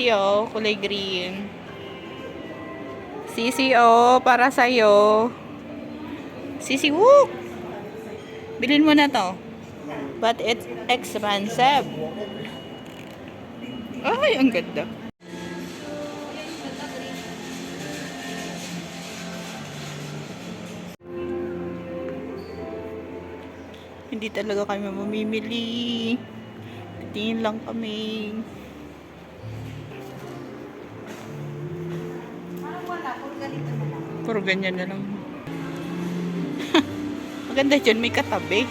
CCO, kulay green. CCO, para sa'yo. Sisi, woo! Bilhin mo na to. But it's expensive. Ay, ang ganda. Hindi talaga kami mamimili. Tingin lang kami. Puro ganyan na lang. Maganda dyan, may katabi.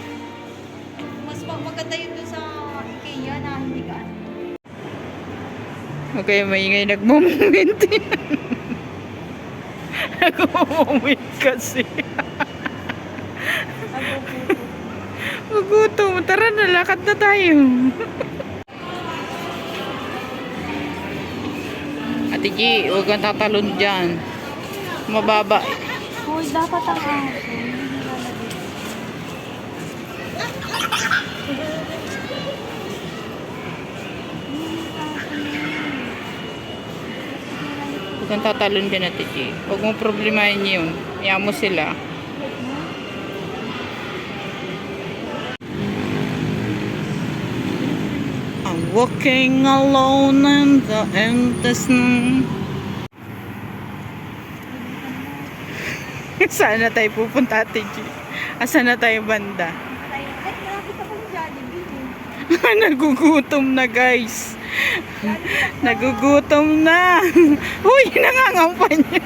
Mas maganda yun dun sa IKEA na hindi ka. Okay, maingay nagmo-moment. Nagmo-moment kasi. Magutom. Tara na, lakad na tayo. Ate G, huwag kang tatalon dyan. Mababa. Hoy, dapat ang aso. Huwag kang tatalon dyan, Ate G. Huwag mong problemahin yun. Iyan mo sila. I'm walking alone in the empty snow. Saan na tayo pupunta, Ate G? Asan na tayo banda? Ay, nakita ko yung Jollibee. Nagugutom na, guys. Nagugutom na. Uy, nangangampa niya.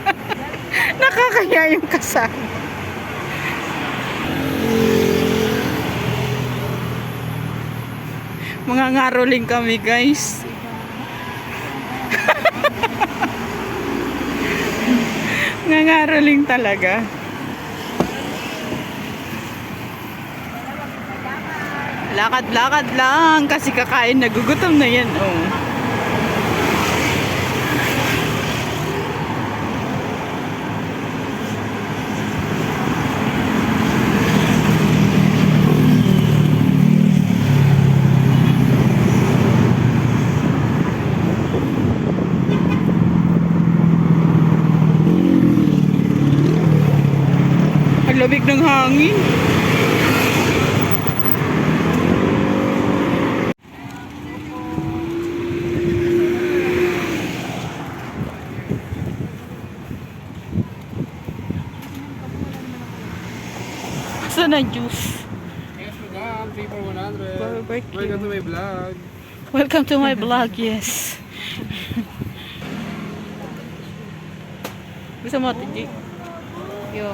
Nakakaya yung kasama. Mga ngaroling kami, guys. Mga ngaroling talaga. Lakad-lakad lang kasi kakain, nagugutom na yan, oh. Ang lamig ng hangin. Saan ang juice? Yes, madam. 3 for 100. Barbecue. Welcome to my vlog. Welcome to my vlog, yes. Gusto mo, Ate G? Yo.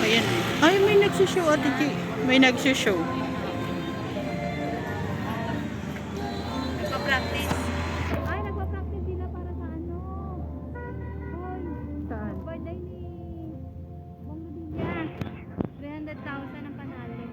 Ayan. Ay, may nagsushow, Ate G. May nagsushow. Nagpa-practice. Ay, nagpa-practice sila para sa ano. Hoy, Saan? birthday ni Bong Ludia. 300,000 ang panalo.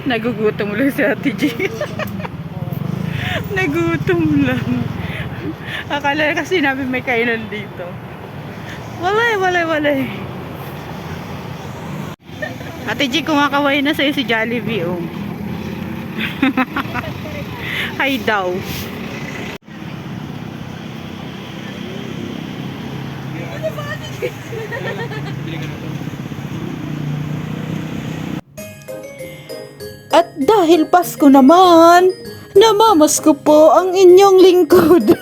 Nagugutom lang si Ate G. Nagutom lang. Akala kasi namin may kainan dito. Walay. Ate G, kumakaway na sa'yo si Jollibee, oh. Hi daw. At dahil Pasko naman, namamasko po ang inyong lingkod.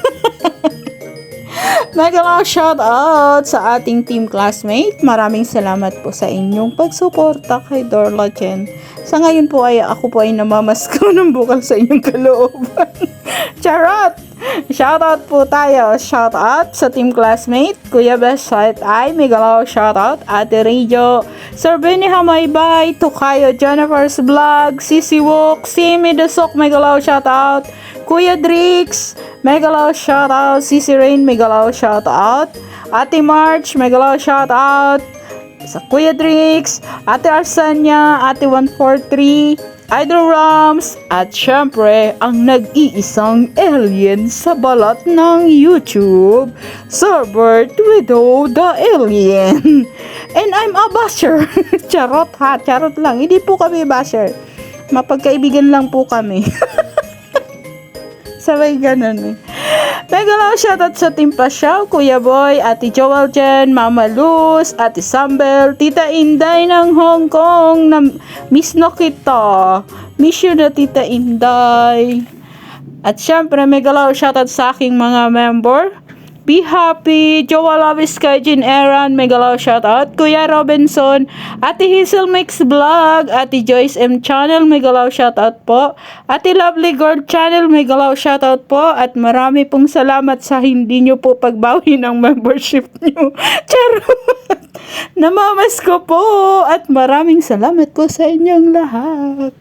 Mega shout out sa ating team classmate. Maraming salamat po sa inyong pagsuporta kay Dorla Chen. Sa ngayon po ay ako po ay namamasko ng bukal sa inyong kalooban. Charot! Shout out po tayo. Shout out sa team classmate. Kuya Best Site ay Megalaw shout out. Ate Radio, Sir Benny Hamaybay, Tokayo Jennifer's Vlog, Sisi Wok, Simi Desok, Megalaw shout out. Kuya Drix, Megalaw shout out. Sisi Rain, Megalaw shout out. Ate March, Megalaw shout out. Sa Kuya Drix, Ate Arsanya, Ate 143, Idol Rams, at syempre, ang nag-iisang alien sa balat ng YouTube, Sir Bert Widow the Alien. And I'm a basher. Charot ha, charot lang. Hindi po kami basher. Mapagkaibigan lang po kami. Sabay ganun eh. Megalaw shoutout sa Team Pasyaw, Kuya Boy, Ate Joel Jen, Mama Luz, Ate Sambel, Tita Inday ng Hong Kong, na miss na kita. Miss you na Tita Inday. At syempre, megalaw shoutout sa aking mga member. Be Happy, Joa Lavis, Kaijin Eran, megalaw shoutout, Kuya Robinson, Ate Hazel Mix Vlog, Ate Joyce M Channel, megalaw shoutout po, Ate Lovely Girl Channel, megalaw shoutout po, at marami pong salamat sa hindi nyo po pagbawi ng membership nyo. Charot! Namamas ko po, at maraming salamat po sa inyong lahat.